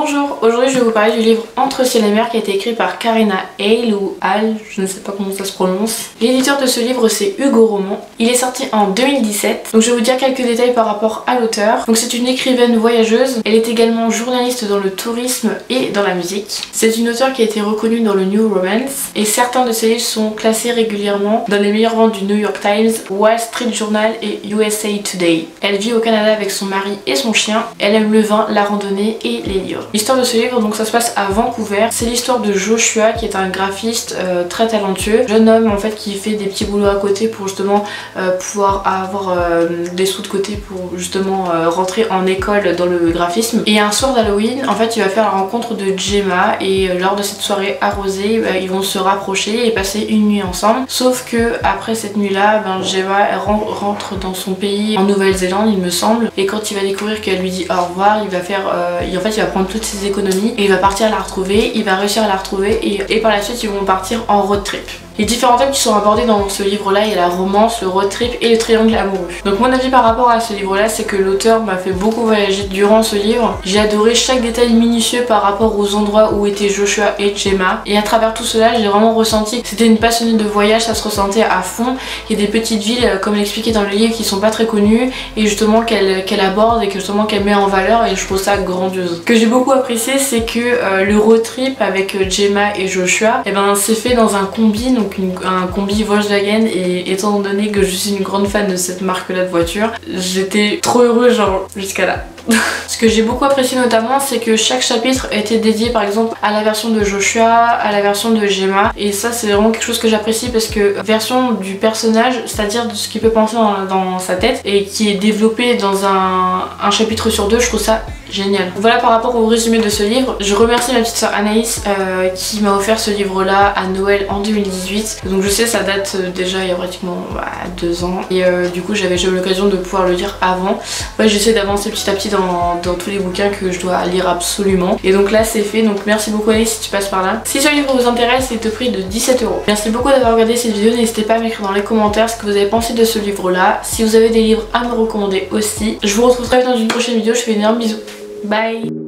Bonjour, aujourd'hui je vais vous parler du livre Entre ciel et mer qui a été écrit par Karina Hale ou Hale, je ne sais pas comment ça se prononce. L'éditeur de ce livre c'est Hugo Roman. Il est sorti en 2017, donc je vais vous dire quelques détails par rapport à l'auteur. Donc c'est une écrivaine voyageuse, elle est également journaliste dans le tourisme et dans la musique. C'est une auteure qui a été reconnue dans le New Romance et certains de ses livres sont classés régulièrement dans les meilleures ventes du New York Times, Wall Street Journal et USA Today. Elle vit au Canada avec son mari et son chien, elle aime le vin, la randonnée et les livres. L'histoire de ce livre, donc ça se passe à Vancouver. C'est l'histoire de Joshua qui est un graphiste très talentueux, jeune homme en fait qui fait des petits boulots à côté pour justement pouvoir avoir des sous de côté pour justement rentrer en école dans le graphisme. Et un soir d'Halloween, en fait il va faire la rencontre de Gemma et lors de cette soirée arrosée, ils vont se rapprocher et passer une nuit ensemble. Sauf que après cette nuit-là, Gemma rentre dans son pays en Nouvelle-Zélande il me semble, et quand il va découvrir qu'elle lui dit au revoir, il va faire en fait il va prendre toutes ses économies et il va partir la retrouver, il va réussir à la retrouver et par la suite ils vont partir en road trip. Les différents thèmes qui sont abordés dans ce livre-là, il y a la romance, le road trip et le triangle amoureux. Donc mon avis par rapport à ce livre-là, c'est que l'auteur m'a fait beaucoup voyager durant ce livre. J'ai adoré chaque détail minutieux par rapport aux endroits où étaient Joshua et Gemma. Et à travers tout cela, j'ai vraiment ressenti que c'était une passionnée de voyage, ça se ressentait à fond. Il y a des petites villes, comme l'expliquait dans le livre, qui sont pas très connues et justement qu'elle aborde et que justement qu'elle met en valeur, et je trouve ça grandiose. Ce que j'ai beaucoup apprécié, c'est que le road trip avec Gemma et Joshua, c'est fait dans un combi, donc un combi Volkswagen, et étant donné que je suis une grande fan de cette marque là de voiture, j'étais trop heureuse genre jusqu'à là. Ce que j'ai beaucoup apprécié notamment, c'est que chaque chapitre était dédié par exemple à la version de Joshua, à la version de Gemma, et ça c'est vraiment quelque chose que j'apprécie parce que version du personnage, c'est-à-dire de ce qu'il peut penser dans sa tête et qui est développé dans un chapitre sur deux, je trouve ça génial. Voilà par rapport au résumé de ce livre. Je remercie ma petite soeur Anaïs qui m'a offert ce livre là à Noël en 2018. Donc je sais ça date déjà il y a pratiquement 2 ans et du coup j'avais jamais eu l'occasion de pouvoir le lire avant. Ouais, j'essaie d'avancer petit à petit dans tous les bouquins que je dois lire absolument. Et donc là c'est fait, donc merci beaucoup Anaïs si tu passes par là. Si ce livre vous intéresse, il est au prix de 17 €. Merci beaucoup d'avoir regardé cette vidéo, n'hésitez pas à m'écrire dans les commentaires ce que vous avez pensé de ce livre là. Si vous avez des livres à me recommander aussi. Je vous retrouve très vite dans une prochaine vidéo, je vous fais un énorme bisou. Bye.